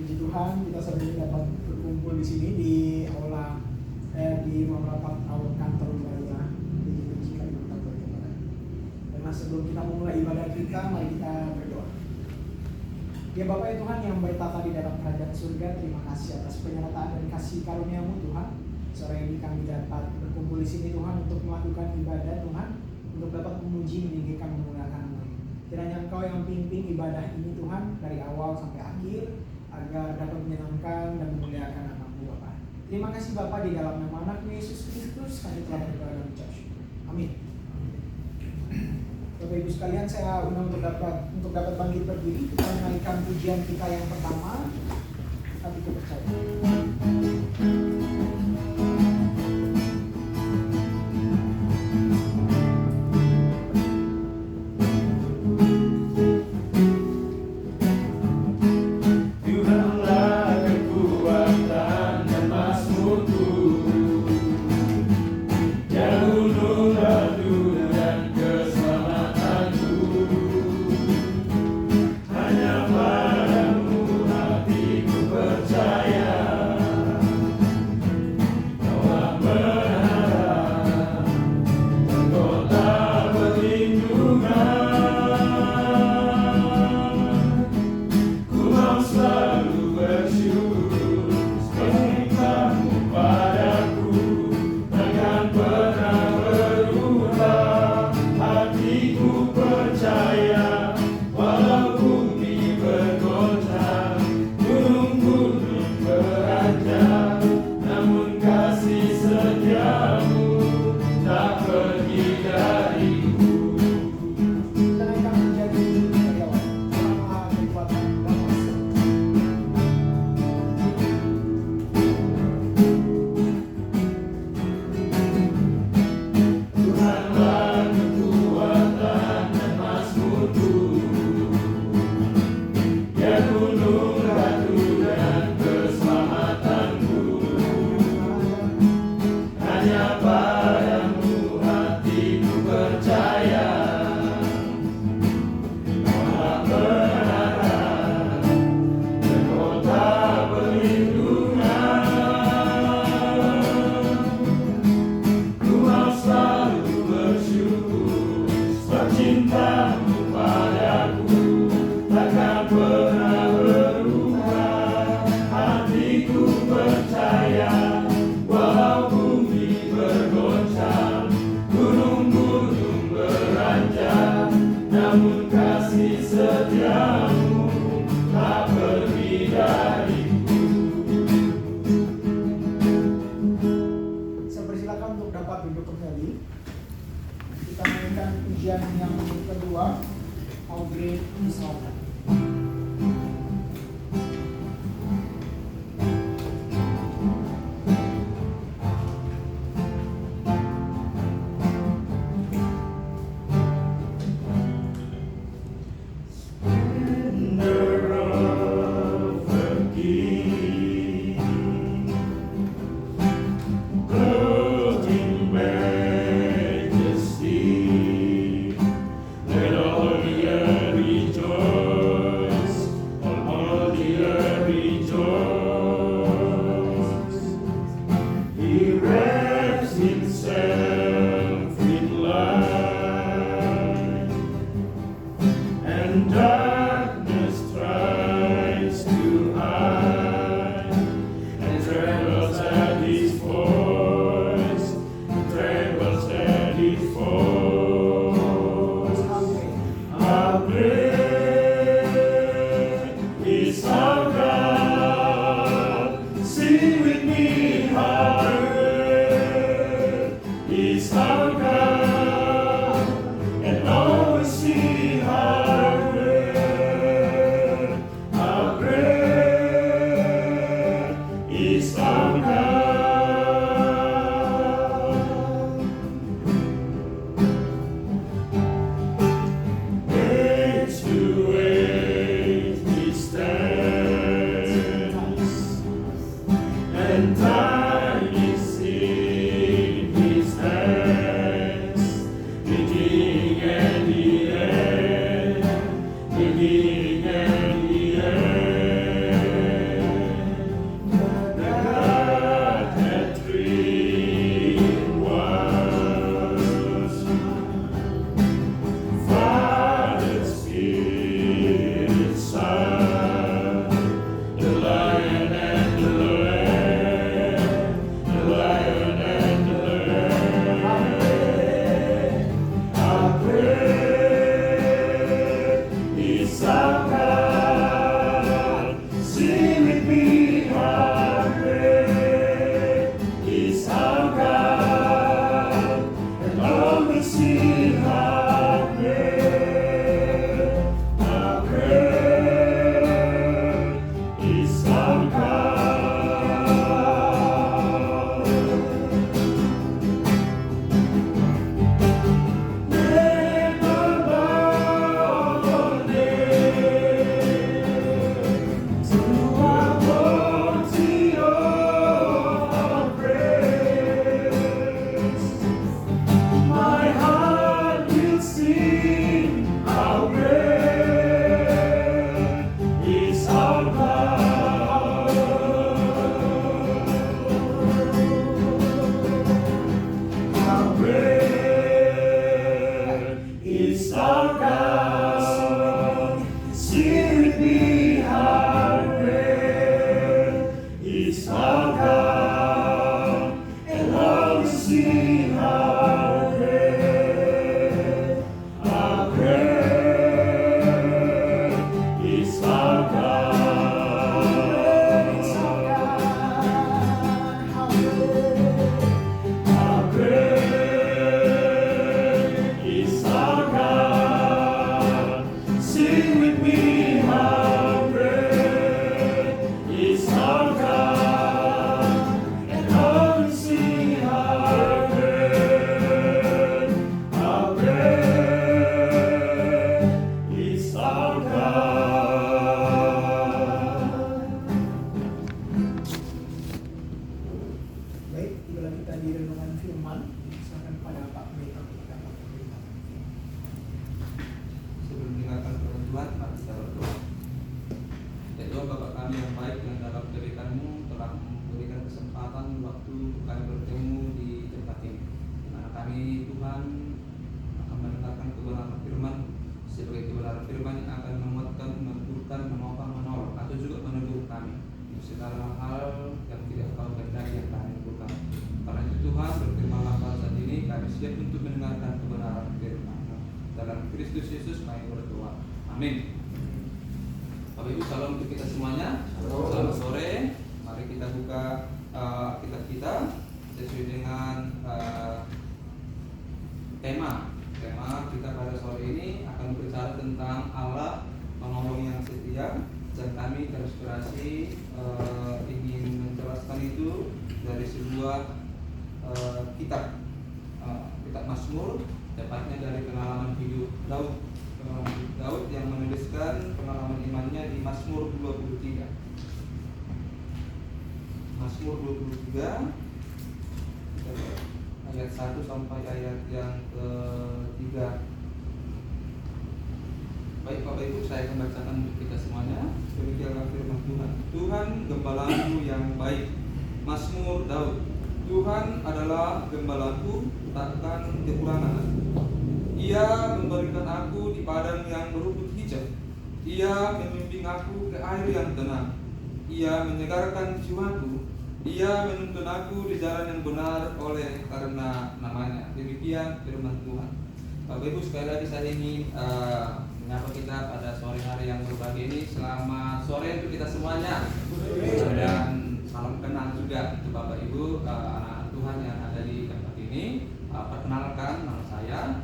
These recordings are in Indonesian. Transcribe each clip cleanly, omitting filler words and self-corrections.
puji Tuhan, kita saat ini dapat berkumpul di sini di aula di ruang rapat aula kantor wilayah di Divisi Kalimantan Bagian Barat. Dan sebelum kita memulai ibadah kita, mari kita berdoa. Ya Bapa ya Tuhan yang bertata di dalam kerajaan surga, terima kasih atas penyertaan dan kasih karunia-Mu Tuhan. Sore ini kami dapat berkumpul di sini Tuhan untuk melakukan ibadah Tuhan, untuk dapat memuji, meninggikan, memuliakan-Mu. Kiranya Engkau yang pimpin ibadah ini Tuhan dari awal sampai akhir, agar dapat menyenangkan dan memuliakan nama-Mu Bapa. Terima kasih Bapa, di dalam nama anak Yesus Kristus kami telah berdoa dan mengucap syukur. Amin. Bapak Ibu sekalian, saya undang untuk dapat bangkit berdiri. Kita menaikkan pujian kita yang pertama, tapi kepercayaan. Stand. Kristus Yesus kami berdoa. Amin. Bapak Ibu, salam untuk kita semuanya. Selamat sore. Mari kita buka kitab kita sesuai dengan tema kita pada sore ini akan berbicara tentang Allah penolong yang setia, dan kami terinspirasi ingin menjelaskan itu dari sebuah kitab Mazmur, tepatnya dari pengalaman hidup Daud yang menuliskan pengalaman imannya di Mazmur 23. Mazmur 23 ayat 1 sampai ayat yang ke-3. Baik Bapak Ibu, saya akan bacakan untuk kita semuanya. Demikianlah firman Tuhan. Tuhan gembalaku yang baik. Mazmur Daud. Tuhan adalah gembalaku, takkan kekurangan. Ia memberikan aku di padang yang berumput hijau. Ia membimbing aku ke air yang tenang. Ia menyegarkan jiwaku. Ia menuntun aku di jalan yang benar oleh karena namanya. Demikian firman Tuhan. Bapak Ibu, sekali lagi saya ingin menyapa kita pada sore hari yang berbahagia ini. Selamat sore untuk kita semuanya. Dan salam kenal juga untuk Bapak Ibu, anak Tuhan yang ada di tempat ini. Perkenalkan, nama saya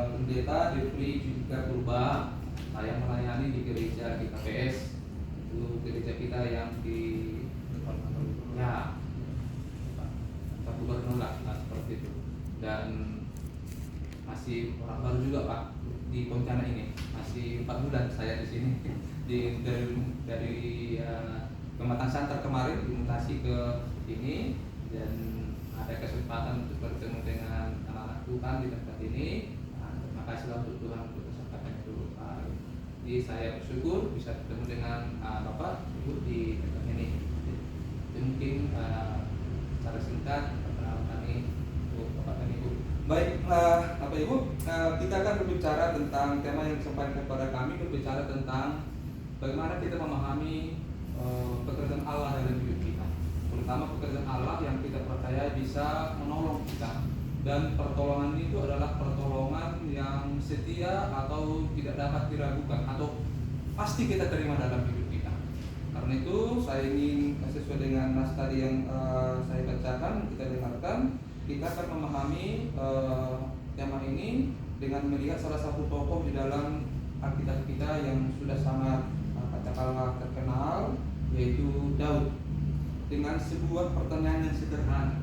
Pendeta Devri Judika Purba. Saya melayani di gereja KPS. Itu gereja kita yang di Pak Gubernur lah, seperti itu. Dan masih orang baru juga Pak di Pontianak ini. Masih 4 bulan saya di sini. Dari Pematang Santar kemarin dimutasi ke ini, dan ada kesempatan untuk bertemu dengan anak-anak Tuhan di tempat ini. Terima kasih untuk Tuhan untuk kesempatan itu. Jadi saya bersyukur bisa bertemu dengan Bapak Ibu di tempat ini. Itu mungkin secara singkat perkenalan kami untuk Bapak dan Ibu. Baik, Bapak Ibu, kita akan berbicara tentang tema yang disampaikan kepada kami, berbicara tentang bagaimana kita memahami pekerjaan Allah dalam hidup kita, terutama pekerjaan Allah yang kita percaya bisa menolong kita, dan pertolongan itu adalah pertolongan yang setia atau tidak dapat diragukan atau pasti kita terima dalam hidup kita. Karena itu saya ingin sesuai dengan nas tadi yang saya bacakan, kita dengarkan, kita akan memahami tema ini dengan melihat salah satu tokoh di dalam Alkitab kita yang sudah sangat katakanlah terkenal, yaitu Daud, dengan sebuah pertanyaan yang sederhana.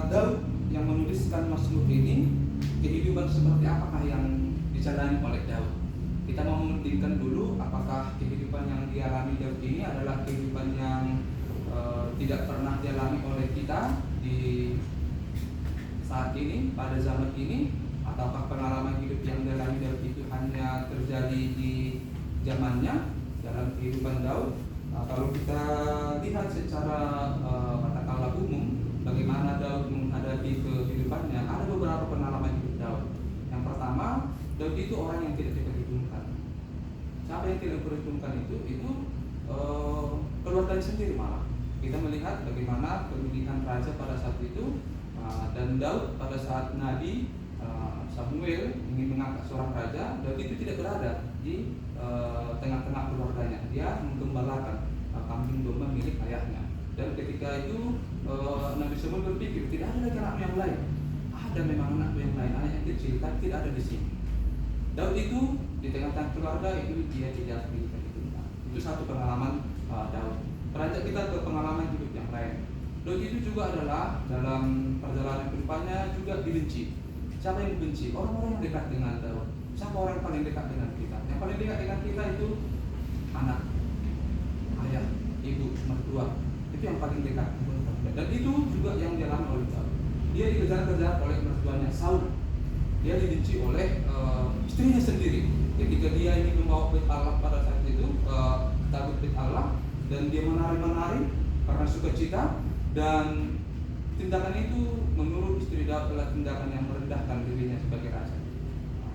Daud yang menuliskan Mazmur ini, kehidupan seperti apakah yang dijalani oleh Daud? Kita mau membandingkan dulu apakah kehidupan yang dialami Daud ini adalah kehidupan yang tidak pernah dialami oleh kita di saat ini, pada zaman ini, ataukah pengalaman hidup yang dialami Daud itu hanya terjadi di zamannya dalam kehidupan Daud. Kalau kita lihat secara katakanlah umum bagaimana Daud menghadapi kehidupannya, ada beberapa pengalaman hidup Daud. Yang pertama, Daud itu orang yang tidak diperhitungkan. Siapa yang tidak diperhitungkan itu keluarganya sendiri malah. Kita melihat bagaimana pemilihan raja pada saat itu, dan Daud pada saat Nabi Samuel ingin mengangkat seorang raja, Daud itu tidak berada di tengah-tengah keluarganya. Dia menggembalakan kambing domba milik ayahnya. Dan ketika itu Nabi Samuel berpikir tidak ada lagi anak yang lain. Ada memang anak yang lain, anak yang kecil, tapi tidak ada di sini. Daud itu di tengah-tengah keluarga itu dia tidak diperhitungkan. Itu satu pengalaman Daud. Beranjak kita ke pengalaman hidup yang lain. Daud itu juga adalah dalam perjalanan kehidupannya juga dibenci. Siapa yang dibenci? Orang-orang yang dekat dengan Daud. Siapa orang yang paling dekat dengan kita? Yang paling dekat dengan kita itu anak, ayah, ibu, mertua. Itu yang paling dekat. Dan itu juga yang dialami oleh Daud. Dia dikejar-kejar oleh mertuanya Saul. Dia dibenci oleh istrinya sendiri. Ketika dia ingin membawa bait Allah pada saat itu, tabut bait Allah, dan dia menari-menari karena sukacita, dan tindakan itu menurut istri Daud adalah tindakan yang merendahkan dirinya sebagai raja.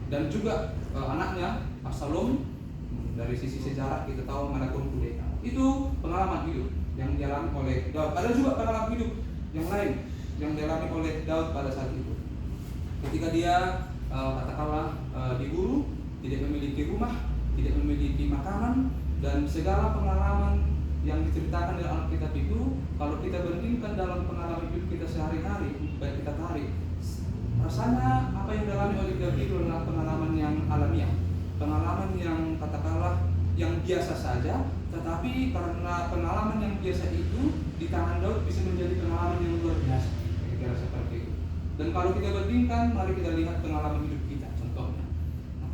Dan juga anaknya Absalom, dari sisi sejarah kita tahu menakut kudeta. Itu pengalaman hidup yang dialami oleh Daud. Ada juga pengalaman hidup yang lain yang dialami oleh Daud pada saat itu. Ketika dia katakanlah diburu, tidak memiliki rumah, tidak memiliki makanan, dan segala pengalaman yang diceritakan dalam Alkitab itu, kalau kita bandingkan dalam pengalaman hidup kita sehari-hari, baik kita tarik, rasanya apa yang dialami oleh Daud itu adalah pengalaman yang alamiah, pengalaman yang katakanlah yang biasa saja, tetapi karena pengalaman yang biasa itu di tangan Daud bisa menjadi pengalaman yang luar biasa, kira-kira seperti itu. Dan kalau kita bandingkan, mari kita lihat pengalaman hidup kita. Contohnya,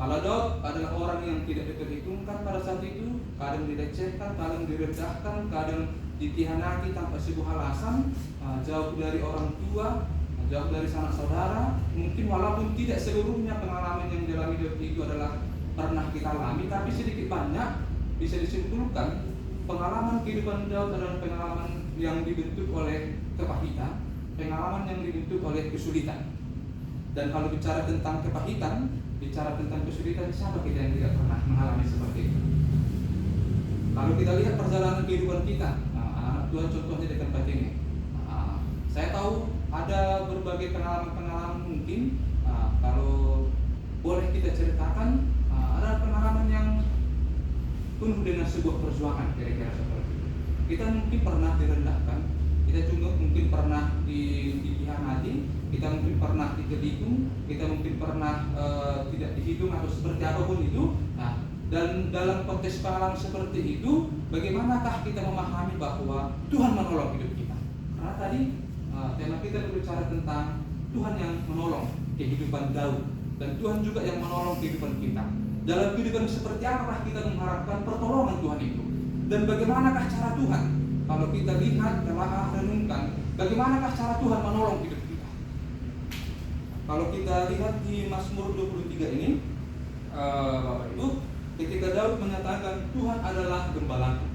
kalau Daud adalah orang yang tidak diperhitungkan pada saat itu, kadang dilecehkan, kadang direndahkan, kadang dikhianati tanpa sebuah alasan, jauh dari orang tua, jauh dari sanak saudara. Mungkin walaupun tidak seluruhnya pengalaman yang dialami Daud itu adalah pernah kita alami, tapi sedikit banyak bisa disimpulkan pengalaman kehidupan Daud adalah pengalaman yang dibentuk oleh kepahitan, pengalaman yang dibentuk oleh kesulitan. Dan kalau bicara tentang kepahitan, bicara tentang kesulitan, siapa kita yang tidak pernah mengalami seperti itu? Kalau kita lihat perjalanan kehidupan kita, anak Tuhan contohnya di tempat ini, saya tahu ada berbagai pengalaman-pengalaman mungkin. Kalau boleh kita ceritakan, ada pengalaman yang penuh dengan sebuah perjuangan, kira-kira seperti itu. Kita mungkin pernah direndahkan, kita juga mungkin pernah dikhianati, kita mungkin pernah diketikung, kita mungkin pernah tidak dihitung atau seperti apapun itu. Dan dalam konteks pengalaman seperti itu, bagaimanakah kita memahami bahwa Tuhan menolong hidup kita? Karena tadi tema kita berbicara tentang Tuhan yang menolong kehidupan Daud, dan Tuhan juga yang menolong kehidupan kita. Dalam kehidupan seperti apakah kita mengharapkan pertolongan Tuhan itu? Dan bagaimanakah cara Tuhan? Kalau kita lihat, telah renungkan, bagaimanakah cara Tuhan menolong hidup kita? Kalau kita lihat di Mazmur 23 ini, Bapak Ibu, ketika Daud menyatakan Tuhan adalah gembalaku.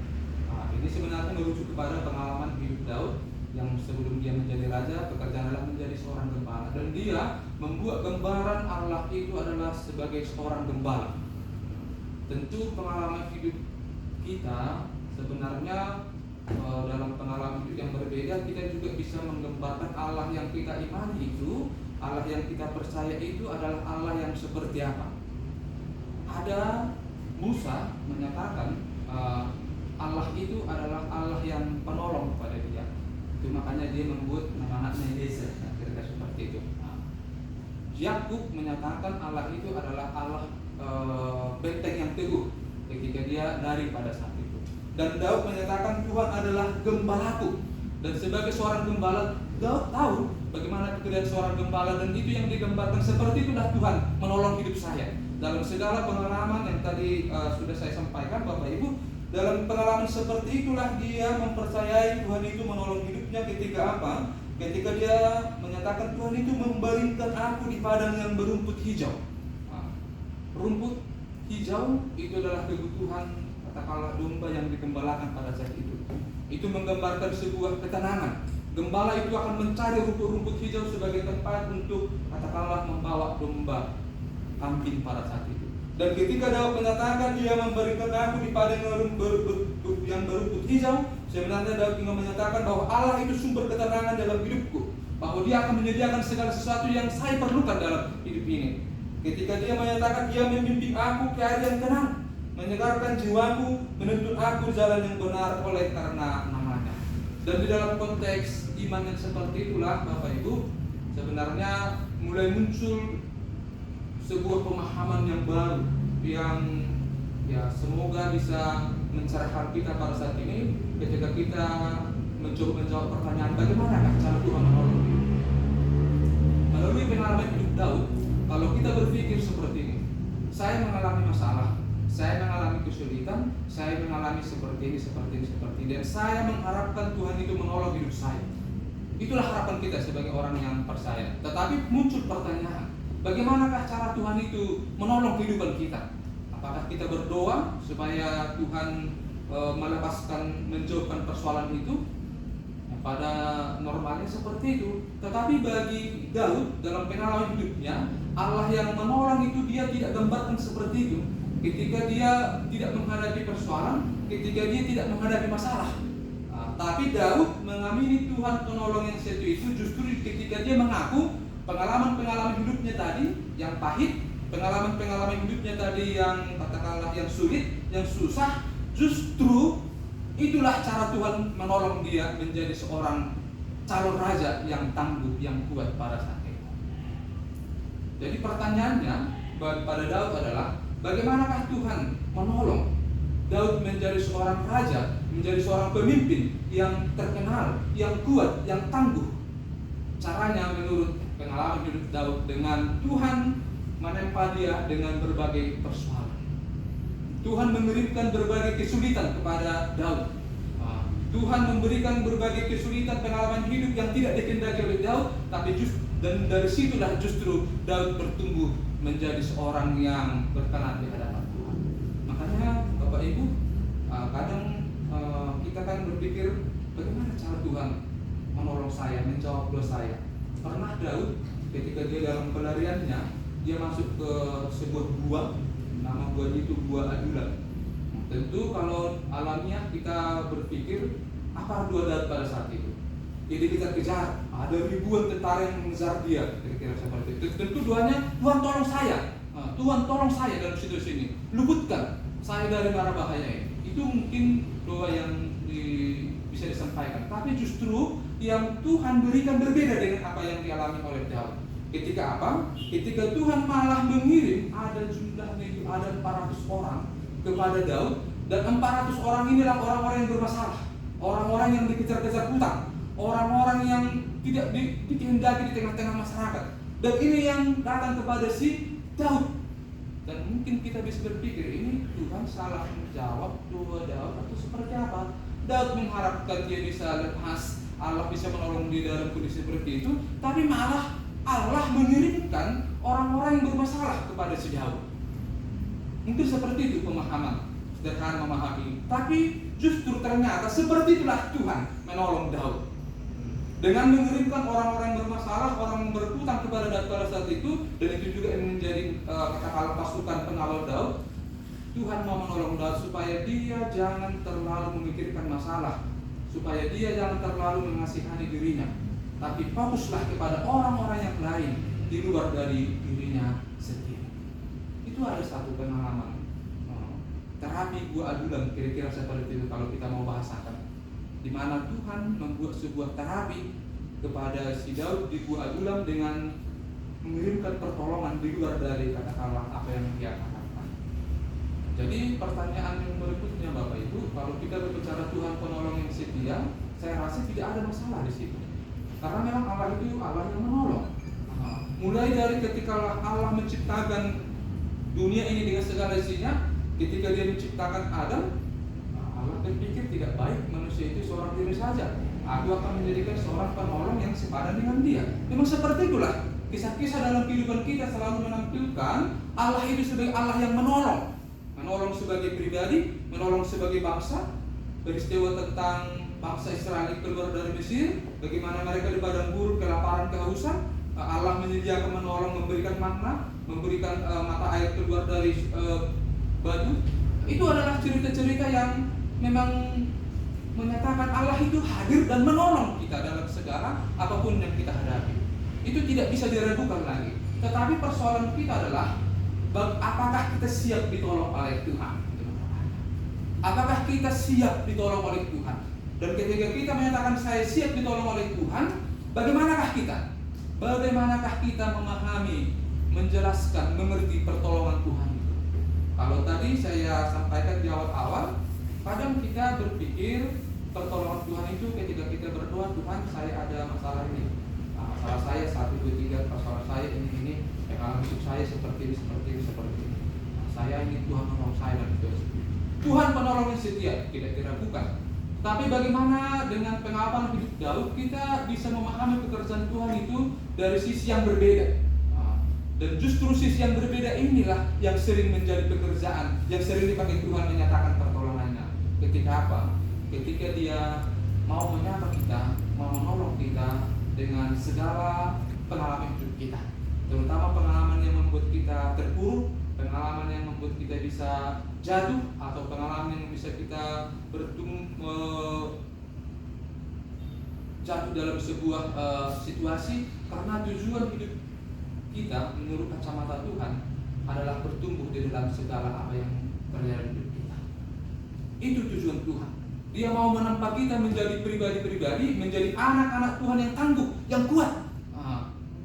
Ini sebenarnya merujuk kepada pengalaman hidup Daud yang sebelum dia menjadi raja, pekerjaan adalah menjadi seorang gembala, dan dia membuat gambaran Allah itu adalah sebagai seorang gembala. Tentu pengalaman hidup kita sebenarnya dalam pengalaman hidup yang berbeda, kita juga bisa menggambarkan Allah yang kita imani itu, Allah yang kita percaya itu adalah Allah yang seperti apa. Ada Musa menyatakan Allah itu adalah Allah yang penolong kepada dia. Itu makanya dia membuat nama anaknya Eliezer, kira-kira seperti itu. Yakub menyatakan Allah itu adalah Allah benteng yang teguh ketika dia lari pada saat itu. Dan Daud menyatakan Tuhan adalah gembalaku. Dan sebagai seorang gembala, Daud tahu bagaimana pekerjaan seorang gembala, dan itu yang digambarkan seperti itulah Tuhan menolong hidup saya. Dalam segala pengalaman yang tadi sudah saya sampaikan, Bapak Ibu, dalam pengalaman seperti itulah dia mempercayai Tuhan itu menolong hidupnya. Ketika apa? Ketika dia menyatakan Tuhan itu membaringkan aku di padang yang berumput hijau. Rumput hijau itu adalah kebutuhan katakanlah domba yang digembalakan pada saat itu. Itu menggambarkan sebuah ketenangan. Gembala itu akan mencari rumput-rumput hijau sebagai tempat untuk katakanlah membawa domba kambing pada saat itu. Dan ketika Daud menyatakan dia memberikan aku di padang yang berumput hijau, sebenarnya Daud ingin menyatakan bahwa Allah itu sumber ketenangan dalam hidupku, bahwa dia akan menyediakan segala sesuatu yang saya perlukan dalam hidup ini. Ketika dia menyatakan dia membimbing aku ke air yang tenang, menyegarkan jiwaku, menuntun aku jalan yang benar oleh karena namanya. Dan di dalam konteks iman yang seperti itulah Bapak Ibu, sebenarnya mulai muncul sebuah pemahaman yang baru yang ya semoga bisa mencerahkan kita pada saat ini ketika kita mencoba menjawab pertanyaan bagaimana cara Tuhan menolong kita. Melalui pengalaman hidup Daud, kalau kita berpikir seperti ini, saya mengalami masalah, saya mengalami kesulitan, saya mengalami seperti ini, dan saya mengharapkan Tuhan itu menolong hidup saya. Itulah harapan kita sebagai orang yang percaya. Tetapi muncul pertanyaan, bagaimanakah cara Tuhan itu menolong kehidupan kita? Apakah kita berdoa supaya Tuhan menjauhkan persoalan itu? Pada normalnya seperti itu. Tetapi bagi Daud dalam pengalaman hidupnya, Allah yang menolong itu dia tidak gambarkan seperti itu. Ketika dia tidak menghadapi persoalan, ketika dia tidak menghadapi masalah. Tapi Daud mengamini Tuhan penolong yang satu itu justru ketika dia mengaku pengalaman-pengalaman hidupnya tadi yang pahit, pengalaman-pengalaman hidupnya tadi yang katakanlah yang sulit, yang susah, justru itulah cara Tuhan menolong dia menjadi seorang calon raja yang tangguh, yang kuat pada saat itu. Jadi pertanyaannya pada Daud adalah bagaimanakah Tuhan menolong Daud menjadi seorang raja, menjadi seorang pemimpin yang terkenal, yang kuat, yang tangguh. Caranya menurut pengalaman hidup Daud dengan Tuhan menempa dia dengan berbagai persoalan. Tuhan mengirimkan berbagai kesulitan kepada Daud. Tuhan memberikan berbagai kesulitan pengalaman hidup yang tidak dikehendaki oleh Daud, tapi dan dari situlah justru Daud bertumbuh menjadi seorang yang berkenan di hadapan Tuhan. Makanya Bapak Ibu, kadang kita kan berpikir bagaimana cara Tuhan menolong saya, menjawab doa saya. Pernah Daud ketika dia dalam pelariannya, dia masuk ke sebuah gua, nama gua itu gua Adulam. Tentu kalau alamiah kita berpikir apa doa Daud pada saat itu? Jadi kita kejar, ada ribuan tentara yang mengejar dia, kira-kira seperti itu. Tentu doanya, Tuhan tolong saya, Tuhan tolong saya dalam situasi ini, luputkan saya dari mara bahaya ini. Itu mungkin doa yang bisa disampaikan. Tapi justru yang Tuhan berikan berbeda dengan apa yang dialami oleh Daud. Ketika apa? Ketika Tuhan malah mengirim ada jumlahnya ada 400 orang kepada Daud, dan 400 orang inilah orang-orang yang bermasalah, orang-orang yang dikejar-kejar hutang, orang-orang yang tidak dikehendaki di tengah-tengah masyarakat. Dan ini yang datang kepada si Daud. Dan mungkin kita bisa berpikir ini Tuhan salah menjawab doa Daud atau seperti apa? Daud mengharapkan dia bisa lepas, Allah bisa menolong dia dalam kondisi seperti itu, tapi malah Allah mengirimkan orang-orang yang bermasalah kepada si Daud. Mungkin seperti itu pemahaman, sederhana memahami. Tapi justru ternyata seperti itulah Tuhan menolong Daud. Dengan mengirimkan orang-orang yang bermasalah, orang yang berhutang kepada Daud pada saat itu, dan itu juga yang menjadi katakanlah pasukan pengawal Daud. Tuhan mau menolong Daud supaya dia jangan terlalu memikirkan masalah, supaya dia jangan terlalu mengasihani dirinya, tapi fokuslah kepada orang-orang yang lain di luar dari dirinya sendiri. Itu ada satu pengalaman terapi gua Adulam, kira-kira seperti itu kalau kita mau bahasakan, di mana Tuhan membuat sebuah terapi kepada si Daud di gua Adulam dengan mengirimkan pertolongan di luar dari katakanlah apa yang dia katakan. Jadi pertanyaan yang berikutnya Bapak Ibu, kalau kita berbicara Tuhan penolong yang setia, saya rasa tidak ada masalah di situ. Karena memang Allah itu Allah yang menolong. Mulai dari ketika Allah menciptakan dunia ini dengan segala isinya, ketika dia menciptakan Adam, Allah berpikir tidak baik manusia itu seorang diri saja. Aku akan menjadikan seorang penolong yang sepadan dengan dia. Memang seperti itulah kisah-kisah dalam kehidupan kita selalu menampilkan Allah itu sebagai Allah yang menolong. menolong sebagai pribadi, menolong sebagai bangsa. Peristiwa tentang bangsa Israel keluar dari Mesir, bagaimana mereka di padang gurun kelaparan, kehausan, Allah menyediakan menolong, memberikan makna, memberikan mata air keluar dari batu. Itu adalah cerita-cerita yang memang menyatakan Allah itu hadir dan menolong kita dalam segala apapun yang kita hadapi. Itu tidak bisa diragukan lagi. Tetapi persoalan kita adalah apakah kita siap ditolong oleh Tuhan? Apakah kita siap ditolong oleh Tuhan? Dan ketika kita menyatakan saya siap ditolong oleh Tuhan, bagaimanakah kita? Bagaimanakah kita memahami, menjelaskan, mengerti pertolongan Tuhan itu? Kalau tadi saya sampaikan di awal-awal, kadang kita berpikir pertolongan Tuhan itu ketika kita berdoa, Tuhan saya ada masalah ini, masalah saya 1, 2, 3, masalah saya ini, pengalaman hidup saya seperti ini. Saya ingin Tuhan menolong saya dan itu. Tuhan penolong yang setia, tidak diragukan. Tapi bagaimana dengan pengalaman hidup Daud, kita bisa memahami pekerjaan Tuhan itu dari sisi yang berbeda. Dan justru sisi yang berbeda inilah yang sering menjadi pekerjaan, yang sering dipakai Tuhan menyatakan pertolongannya. Ketika apa? Ketika Dia mau menyapa kita, mau menolong kita dengan segala pengalaman hidup kita, terutama pengalaman yang membuat kita terpuruk, pengalaman yang membuat kita bisa jatuh, atau pengalaman yang bisa kita jatuh dalam sebuah situasi, karena tujuan hidup kita menurut kacamata Tuhan adalah bertumbuh di dalam segala apa yang terjadi di hidup kita. Itu tujuan Tuhan. Dia mau menempa kita menjadi pribadi-pribadi, menjadi anak-anak Tuhan yang tangguh, yang kuat.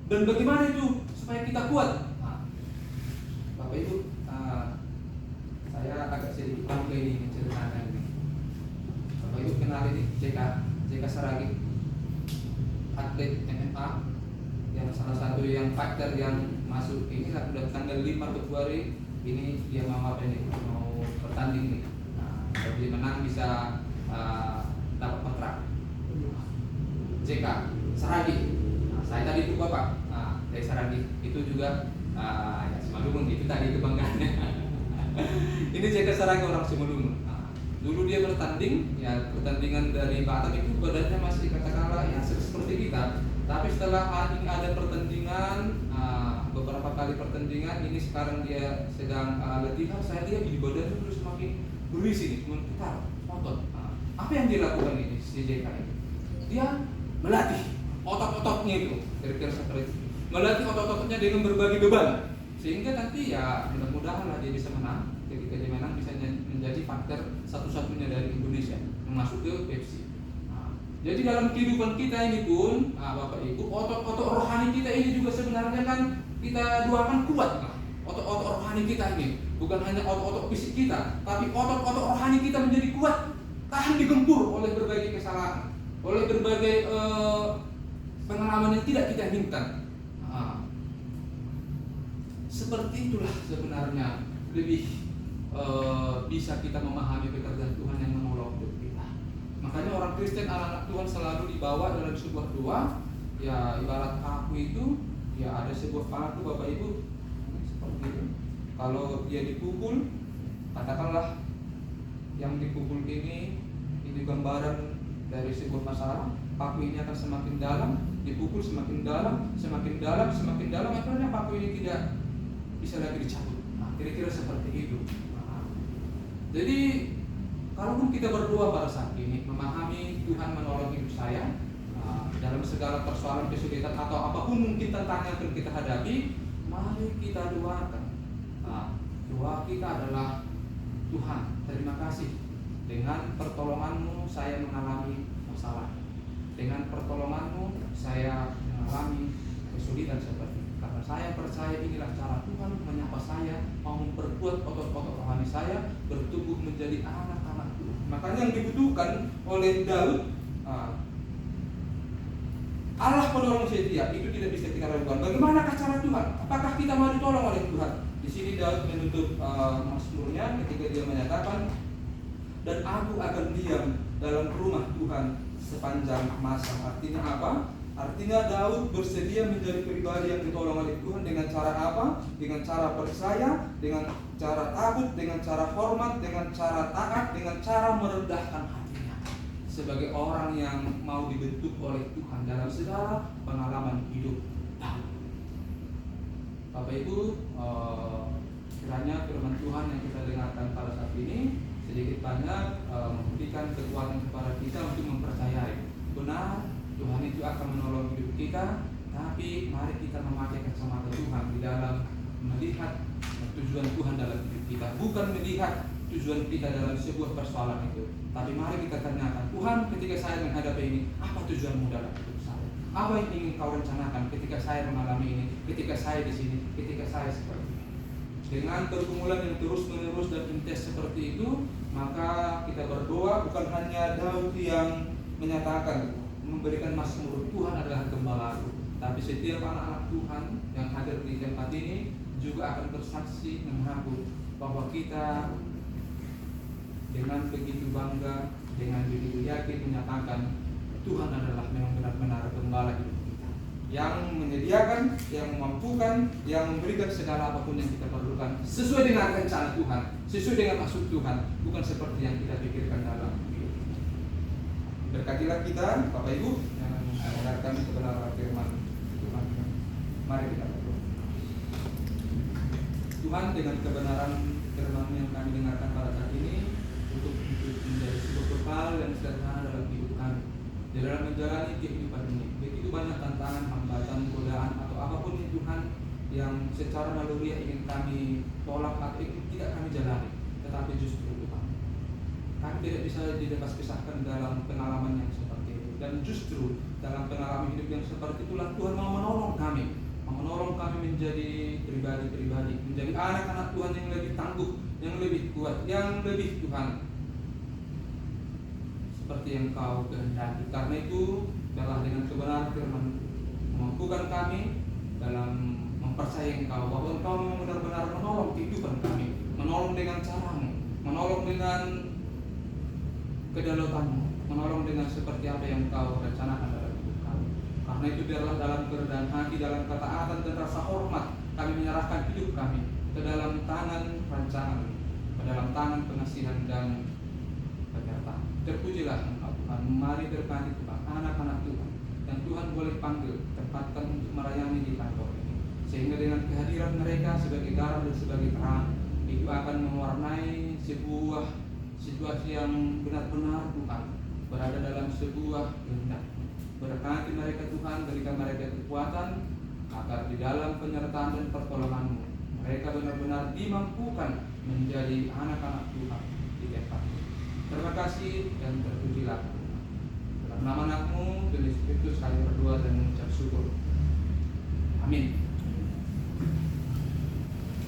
Dan bagaimana itu supaya kita kuat? Bapak Ibu, saya agak sedikit bangga ini menceritakan ini. Bapak Ibu kenal ini JK Saragih, atlet MMA yang salah satu yang fighter yang masuk ini sudah tanggal 5 Februari ini dia mau bertanding nih. Kalau dia menang bisa dapat kontrak. JK Saragih. Saya tadi itu Bapak dari Saragih itu juga ya Simalungun, itu tadi kebanggaannya. Ini JK Saragih orang Simalungun. Dulu dia bertanding, ya pertandingan dari Batam itu badannya masih katakanlah ya seperti kita. Tapi setelah ini ada pertandingan, beberapa kali pertandingan, ini sekarang dia sedang latihan, saya lihat di badannya terus semakin berisi nih, putar, otot. Apa yang dia lakukan ini si JK ini? Dia melatih otot-ototnya itu, kira-kira seperti itu. Melatih otot-ototnya dengan berbagi beban, sehingga nanti ya mudah-mudahan lah dia bisa menang. Ketika dia menang bisa menjadi faktor satu-satunya dari Indonesia yang masuk ke PFC. Jadi dalam kehidupan kita ini pun, Bapak Ibu, otot-otot rohani kita ini juga sebenarnya kan kita doakan kuat. Otot-otot rohani kita ini bukan hanya otot-otot fisik kita, tapi otot-otot rohani kita menjadi kuat, tahan digempur oleh berbagai kesalahan, oleh berbagai pengalaman yang tidak kita inginkan. Seperti itulah sebenarnya lebih bisa kita memahami pekerjaan Tuhan yang menolong hidup kita. Makanya orang Kristen, anak-anak Tuhan selalu dibawa dalam sebuah doa. Ya ibarat paku itu, ya ada sebuah paku Bapak Ibu seperti itu. Kalau dia dipukul, katakanlah yang dipukul ini gambaran dari sebuah masalah. Paku ini akan semakin dalam, dipukul semakin dalam, semakin dalam, semakin dalam. Akhirnya paku ini tidak bisa lagi dicabut. Kira-kira seperti itu. Jadi kalaupun kita berdoa pada saat ini, memahami Tuhan menolong hidup saya dalam segala persoalan kesulitan atau apapun mungkin tantangan yang kita hadapi, mari kita doakan. Doa kita adalah, Tuhan, terima kasih, dengan pertolongan-Mu saya mengalami masalah, dengan pertolongan-Mu saya mengalami kesulitan seperti ini. Karena saya percaya inilah cara Tuhan menyapa saya, mau memperkuat otot-otot rohani saya bertumbuh menjadi anak-anak Tuhan. Makanya yang dibutuhkan oleh Daud, Allah penolong setia, itu tidak bisa kita lakukan. Bagaimanakah cara Tuhan? Apakah kita mau ditolong oleh Tuhan? Di sini Daud menutup mazmurnya ketika dia menyatakan, dan aku akan diam dalam rumah Tuhan sepanjang masa. Artinya apa? Artinya Daud bersedia menjadi pribadi yang ditolong oleh Tuhan dengan cara apa? Dengan cara percaya, dengan cara takut, dengan cara hormat, dengan cara taat, dengan cara merendahkan hatinya. Sebagai orang yang mau dibentuk oleh Tuhan dalam segala pengalaman hidup Daud. Bapak Ibu, kiranya firman Tuhan yang kita dengarkan pada saat ini sedikit banyak memberikan kekuatan kepada kita untuk mempercayai benar Tuhan itu akan menolong hidup kita, tapi mari kita memakai kacamata Tuhan di dalam melihat tujuan Tuhan dalam hidup kita, bukan melihat tujuan kita dalam sebuah persoalan itu. Tapi mari kita tanyakan, Tuhan, ketika saya menghadapi ini, apa tujuanmu dalam hidup saya? Apa yang ingin kau rencanakan ketika saya mengalami ini, ketika saya di sini, ketika saya seperti ini? Dengan pergumulan yang terus-menerus dan intens seperti itu, maka kita berdoa bukan hanya Daud yang menyatakan, memberikan mazmur Tuhan adalah gembalaku, tapi setiap anak-anak Tuhan yang hadir di tempat ini juga akan bersaksi mengaku bahwa kita dengan begitu bangga, dengan begitu yakin menyatakan Tuhan adalah memang benar-benar gembala hidup kita, yang menyediakan, yang memampukan, yang memberikan segala apapun yang kita perlukan sesuai dengan rencana Tuhan, sesuai dengan maksud Tuhan, bukan seperti yang kita pikirkan dalam hidup. Berkatilah kita, Bapak Ibu, yang mendengarkan kebenaran firman Tuhan. Mari kita berdoa. Tuhan, dengan kebenaran firman yang kami dengarkan pada saat ini, untuk menjadi sebuah bekal dan sederhana dalam hidup kami, di dalam menjalani kehidupan ini. Begitu banyak tantangan, hambatan, godaan, atau apapun itu Tuhan yang secara naluri ingin kami tolak atau ingin tidak kami jalani, tetapi justru Tuhan, kami tidak bisa dibebas-pisahkan dalam pengalaman yang seperti itu. Dan justru dalam pengalaman hidup yang seperti itulah Tuhan mau menolong kami menjadi pribadi-pribadi, menjadi anak-anak Tuhan yang lebih tangguh, yang lebih kuat, yang lebih Tuhan seperti yang Kau kehendaki. Karena itu, biarlah dengan kebenaran firman memampukan kami dalam mempercayai Engkau, bahwa Engkau memang benar-benar menolong kehidupan kami, menolong dengan caramu, menolong dengan kedaulatanmu, menolong dengan seperti apa yang Kau rencanakan dalam hidup kami. Karena itu biarlah dalam kerendahan hati, dalam ketaatan dan rasa hormat, kami menyerahkan hidup kami ke dalam tangan rancangan, ke dalam tangan pengasihan dan penyertaan. Terpujilah Engkau Tuhan. Mari berkati Tuhan anak-anak Tuhan yang Tuhan boleh panggil, tempatkan untuk melayani di kantor ini, sehingga dengan kehadiran mereka sebagai garam dan sebagai terang, itu akan mewarnai sebuah situasi yang benar-benar Tuhan berada dalam sebuah kehendak. Berkati mereka Tuhan, berikan mereka kekuatan agar di dalam penyertaan dan pertolongan-Mu mereka benar-benar dimampukan menjadi anak-anak Tuhan di tempat ini. Terima kasih dan terpujilah dalam nama Anak-Mu, Tuhan Yesus Kristus, kami berdoa dan mengucap syukur. Amin.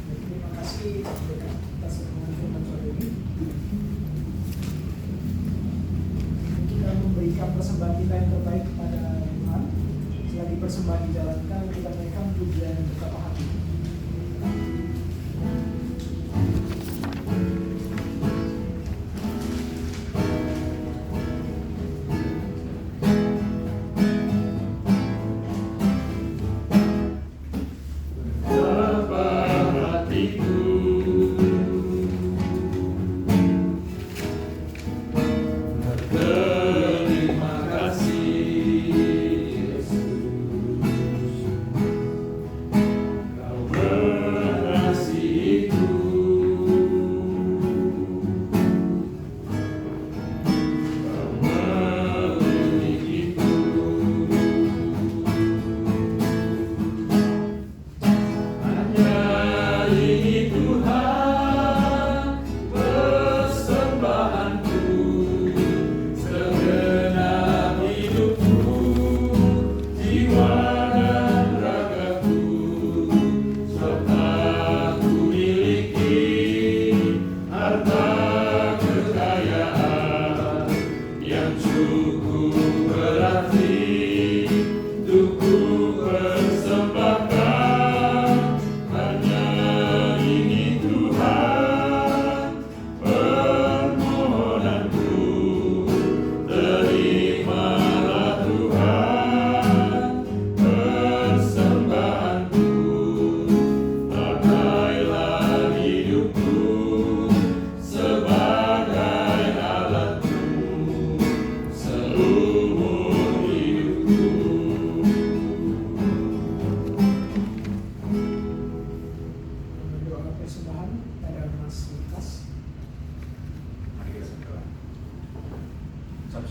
Terima kasih atas firman sore ini. Kita memberikan persembahan kita yang terbaik kepada Tuhan. Selagi persembahan dijalankan, kita naikkan pujian betapa hati.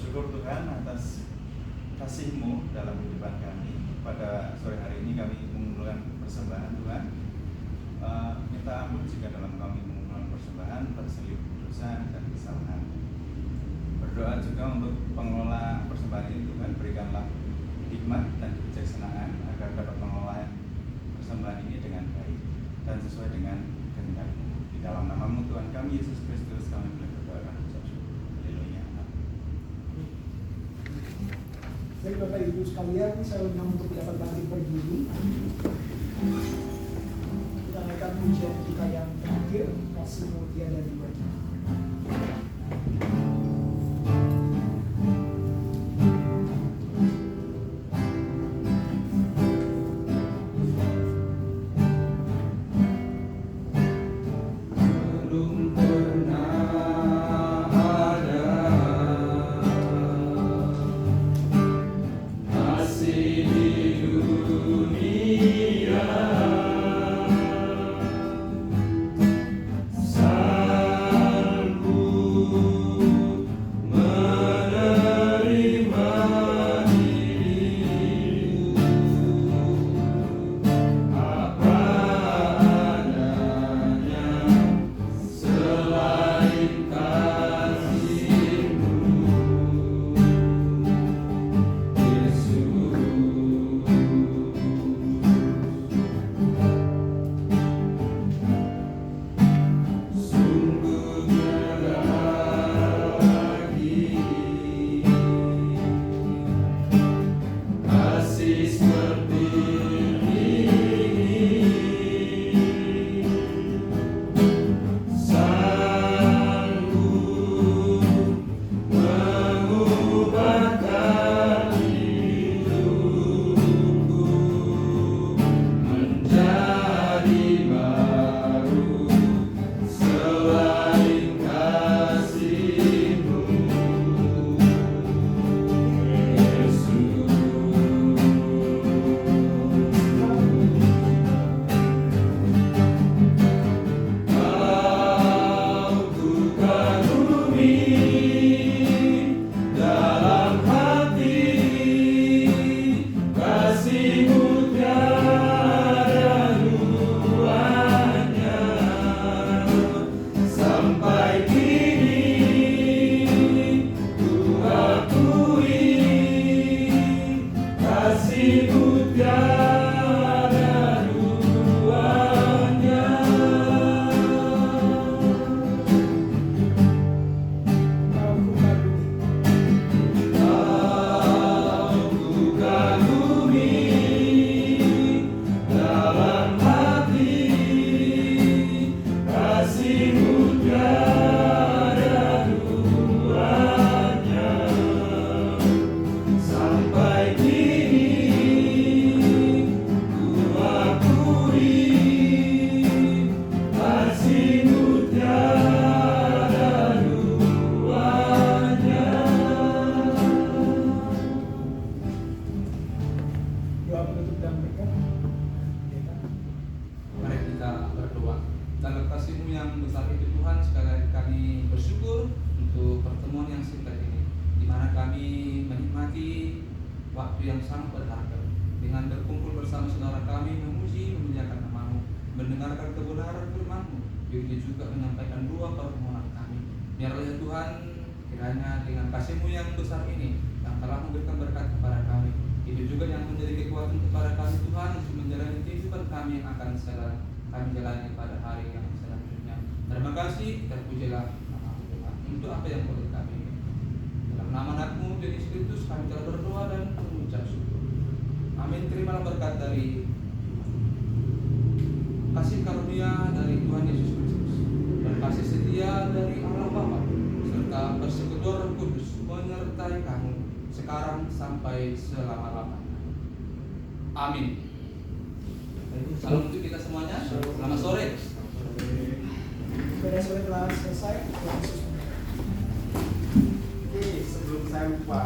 syukur Tuhan atas kasih-Mu dalam kehidupan kami. Pada sore hari ini kami mengumpulkan persembahan Tuhan. Minta ampun jika dalam kami mengumpulkan persembahan terselip dosa dan kesalahan. Berdoa juga untuk pengelola persembahan ini Tuhan, berikanlah hikmat dan kebijaksanaan agar dapat mengelola persembahan ini dengan baik dan sesuai dengan kehendak-Mu. Di dalam nama-Mu Tuhan kami Yesus Kristus kami berdoa dan ucap syukur. Haleluya. Baik Bapak Ibu sekalian, saya undang untuk dapat bangkit berdiri. Kita naikkan pujian kita yang terakhir, Kasih-Mu tiada duanya. Waktu yang sangat berharga dengan berkumpul bersama saudara kami memuji memuliakan nama-Mu, mendengarkan kebenaran firman-Mu, begitu juga menyampaikan doa permohonan kami. Biarlah ya Tuhan, kiranya dengan kasih-Mu yang besar ini yang telah memberikan berkat kepada kami, itu juga yang menjadi kekuatan kepada kami Tuhan untuk menjalani kehidupan kami yang akan kami jalani pada hari yang selanjutnya. Terima kasih dan pujilah nama-Mu Tuhan untuk apa yang boleh kami. Dalam nama Anak-Mu Yesus Kristus kami telah berdoa dan mengucap syukur. Amin. Terimalah berkat dari kasih karunia dari Tuhan Yesus Kristus dan kasih setia dari Allah Bapa serta persekutuan Roh Kudus menyertai kamu sekarang sampai selama-lamanya. Amin. Salam untuk kita semuanya. Selamat sore. Pada sore telah selesai. Sebelum saya lupa,